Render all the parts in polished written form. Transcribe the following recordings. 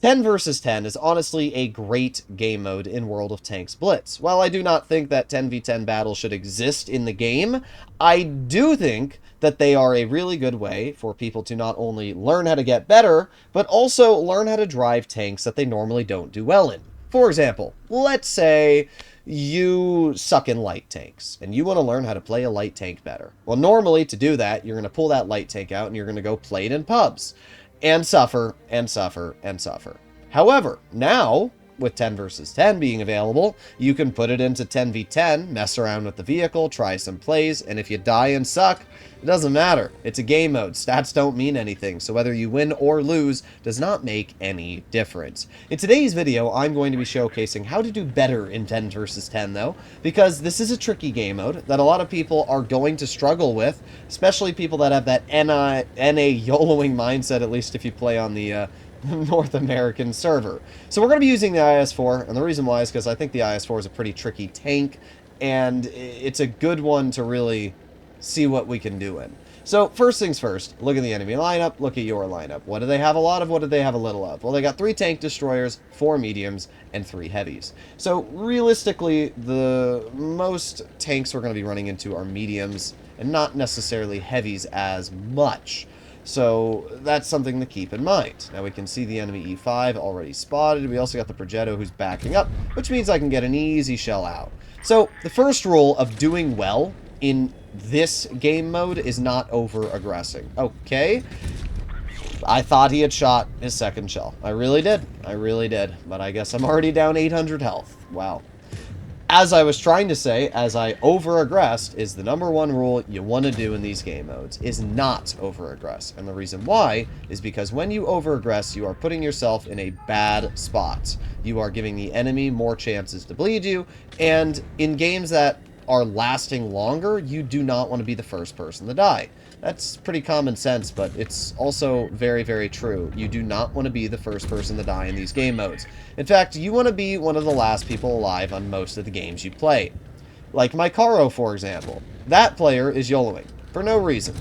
10 versus 10 is honestly a great game mode in World of Tanks Blitz. While I do not think that 10v10 battles should exist in the game, I do think that they are a really good way for people to not only learn how to get better, but also learn how to drive tanks that they normally don't do well in. For example, let's say you suck in light tanks and you want to learn how to play a light tank better. Well, normally to do that, you're going to pull that light tank out and you're going to go play it in pubs and suffer and suffer and suffer. However, now with 10 versus 10 being available, you can put it into 10v10, mess around with the vehicle, try some plays, and if you die and suck, it doesn't matter. It's a game mode. Stats don't mean anything, so whether you win or lose does not make any difference. In today's video, I'm going to be showcasing how to do better in 10 versus 10, though, because this is a tricky game mode that a lot of people are going to struggle with, especially people that have that NA YOLOing mindset, at least if you play on the North American server. So we're going to be using the IS-4, and the reason why is because I think the IS-4 is a pretty tricky tank, and it's a good one to really see what we can do in. So first things first, look at the enemy lineup, look at your lineup. What do they have a lot of? What do they have a little of? Well, they got 3 tank destroyers, 4 mediums, and 3 heavies. So realistically, the most tanks we're going to be running into are mediums, and not necessarily heavies as much. So that's something to keep in mind. Now we can see the enemy E5 already spotted. We also got the Progetto who's backing up, which means I can get an easy shell out. So the first rule of doing well in this game mode is not over-aggressing. Okay, I thought he had shot his second shell. I really did. I really did. But I guess I'm already down 800 health. Wow. As I was trying to say, as I over-aggressed, is the number one rule you want to do in these game modes, is not over-aggress. And the reason why is because when you over-aggress, you are putting yourself in a bad spot. You are giving the enemy more chances to bleed you, and in games that are lasting longer, you do not want to be the first person to die. That's pretty common sense, but it's also very, very true. You do not want to be the first person to die in these game modes. In fact, you want to be one of the last people alive on most of the games you play. Like my Caro, for example. That player is YOLOing, for no reason.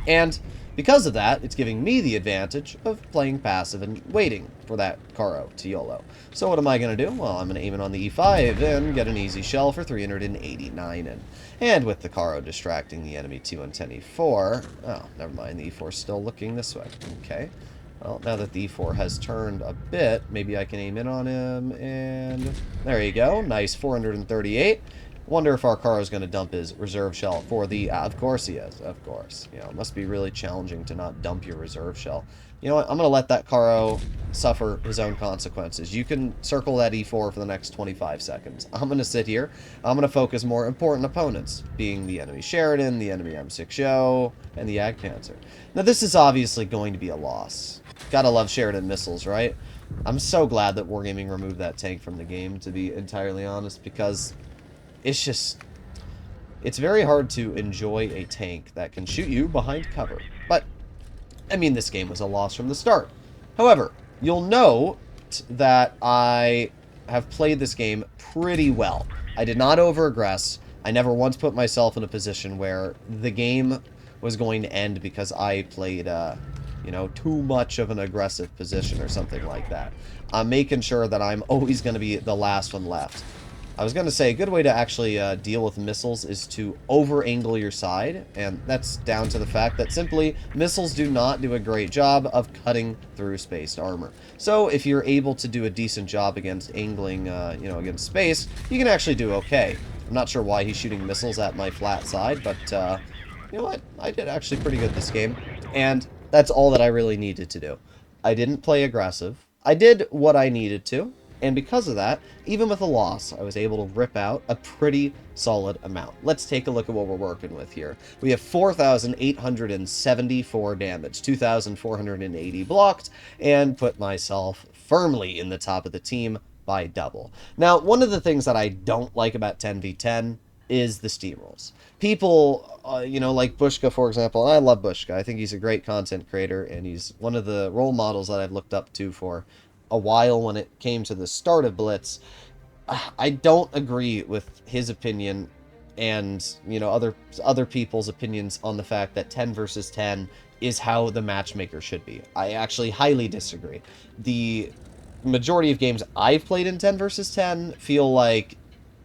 And because of that, it's giving me the advantage of playing passive and waiting for that Caro to YOLO. So what am I going to do? Well, I'm going to aim it on the E5 and get an easy shell for 389 and with the Caro distracting the enemy T1 10 E4. Oh, never mind. The E4 is still looking this way. Okay. Well, now that the E4 has turned a bit, maybe I can aim in on him, and there you go. Nice 438. Wonder if our Caro is going to dump his reserve shell for the... of course he is. Of course. You know, it must be really challenging to not dump your reserve shell. You know what? I'm going to let that Caro suffer his own consequences. You can circle that E4 for the next 25 seconds. I'm going to sit here. I'm going to focus more important opponents, being the enemy Sheridan, the enemy M6O, and the Jagdpanzer. Now, this is obviously going to be a loss. Gotta love Sheridan missiles, right? I'm so glad that Wargaming removed that tank from the game, to be entirely honest, because it's just... it's very hard to enjoy a tank that can shoot you behind cover. But, I mean, this game was a loss from the start. However, you'll note that I have played this game pretty well. I did not over-aggress. I never once put myself in a position where the game was going to end because I played, you know, too much of an aggressive position or something like that. I'm making sure that I'm always going to be the last one left. I was going to say, a good way to actually deal with missiles is to over-angle your side, and that's down to the fact that simply missiles do not do a great job of cutting through spaced armor. So if you're able to do a decent job against angling, you know, against space, you can actually do okay. I'm not sure why he's shooting missiles at my flat side, but you know what? I did actually pretty good this game, and that's all that I really needed to do. I didn't play aggressive. I did what I needed to. And because of that, even with a loss, I was able to rip out a pretty solid amount. Let's take a look at what we're working with here. We have 4,874 damage, 2,480 blocked, and put myself firmly in the top of the team by double. Now, one of the things that I don't like about 10v10 is the steamrolls. People, you know, like Bushka, for example, and I love Bushka. I think he's a great content creator, and he's one of the role models that I've looked up to for a while when it came to the start of Blitz. I don't agree with his opinion and, you know, other people's opinions on the fact that 10 versus 10 is how the matchmaker should be. I actually highly disagree. The majority of games I've played in 10 versus 10 feel like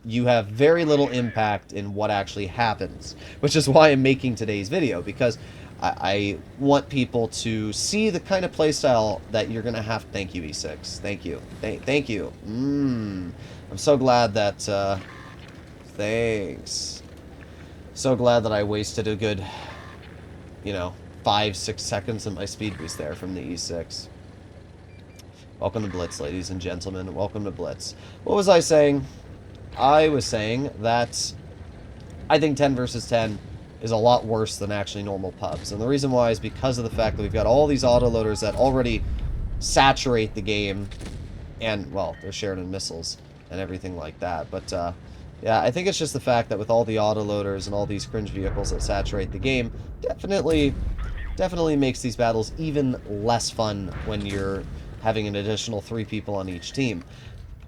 you have very little impact in what actually happens, which is why I'm making today's video, because I want people to see the kind of playstyle that you're going to have. Thank you, E6. Thank you. Thank you. I'm so glad that, thanks. So glad that I wasted a good, 5-6 seconds of my speed boost there from the E6. Welcome to Blitz, ladies and gentlemen. Welcome to Blitz. What was I saying? I was saying that I think 10 versus 10 is a lot worse than actually normal pubs. And the reason why is because of the fact that we've got all these autoloaders that already saturate the game. And, well, they're Sheridan missiles and everything like that. But, yeah, I think it's just the fact that with all the autoloaders and all these cringe vehicles that saturate the game, definitely makes these battles even less fun when you're having an additional 3 people on each team.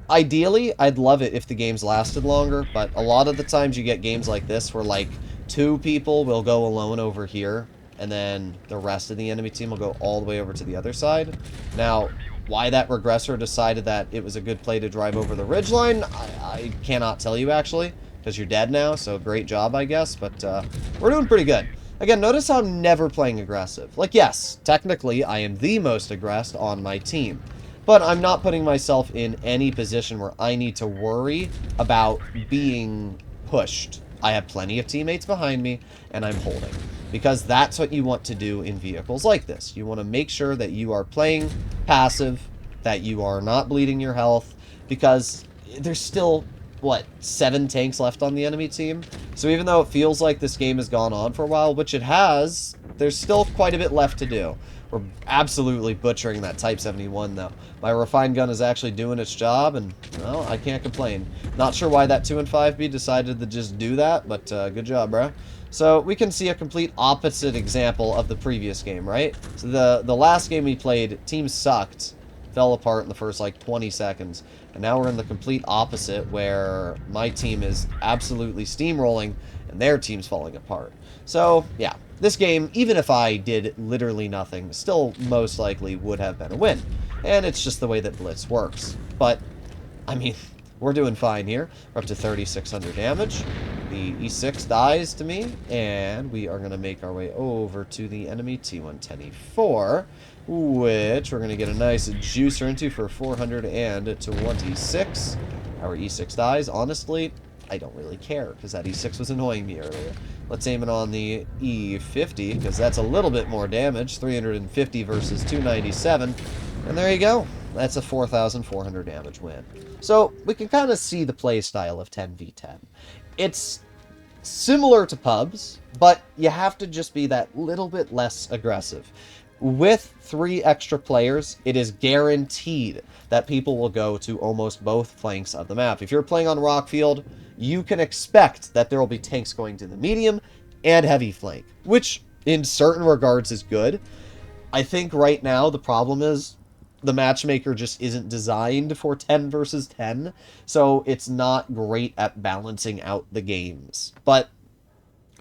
Ideally, I'd love it if the games lasted longer, but a lot of the times you get games like this where, like, 2 people will go alone over here, and then the rest of the enemy team will go all the way over to the other side. Now, why that regressor decided that it was a good play to drive over the ridgeline, I cannot tell you, actually, because you're dead now, so great job, I guess, but we're doing pretty good. Again, notice how I'm never playing aggressive. Like, yes, technically, I am the most aggressed on my team. But I'm not putting myself in any position where I need to worry about being pushed. I have plenty of teammates behind me, and I'm holding. Because that's what you want to do in vehicles like this. You want to make sure that you are playing passive, that you are not bleeding your health, because there's still, what, 7 tanks left on the enemy team? So even though it feels like this game has gone on for a while, which it has, there's still quite a bit left to do. We're absolutely butchering that Type 71, though. My refined gun is actually doing its job, and, well, I can't complain. Not sure why that 2 and 5B decided to just do that, but good job, bro. So we can see a complete opposite example of the previous game, right? So the last game we played, teams sucked, fell apart in the first, like, 20 seconds. And now we're in the complete opposite, where my team is absolutely steamrolling, and their team's falling apart. So, yeah. This game, even if I did literally nothing, still most likely would have been a win. And it's just the way that Blitz works. But, I mean, we're doing fine here. We're up to 3,600 damage. The E6 dies to me, and we are going to make our way over to the enemy T110E4, which we're going to get a nice juicer into for 426. Our E6 dies. Honestly, I don't really care, because that E6 was annoying me earlier. Let's aim it on the E50, because that's a little bit more damage. 350 versus 297. And there you go. That's a 4,400 damage win. So, we can kind of see the play style of 10v10. It's similar to pubs, but you have to just be that little bit less aggressive. With 3 extra players, it is guaranteed that people will go to almost both flanks of the map. If you're playing on Rockfield, you can expect that there will be tanks going to the medium and heavy flank, which in certain regards is good. I think right now the problem is the matchmaker just isn't designed for 10 versus 10, so it's not great at balancing out the games. But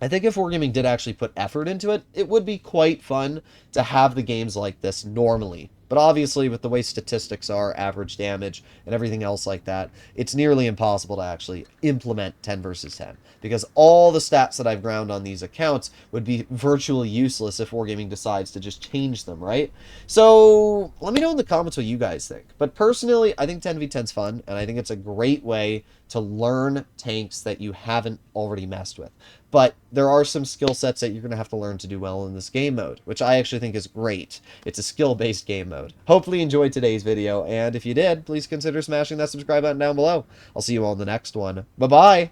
I think if Wargaming did actually put effort into it, it would be quite fun to have the games like this normally. But obviously, with the way statistics are, average damage, and everything else like that, it's nearly impossible to actually implement 10 versus 10. Because all the stats that I've ground on these accounts would be virtually useless if Wargaming decides to just change them, right? So, let me know in the comments what you guys think. But personally, I think 10v10 is fun, and I think it's a great way to learn tanks that you haven't already messed with. But there are some skill sets that you're going to have to learn to do well in this game mode, which I actually think is great. It's a skill-based game mode. Hopefully you enjoyed today's video, and if you did, please consider smashing that subscribe button down below. I'll see you all in the next one. Bye-bye!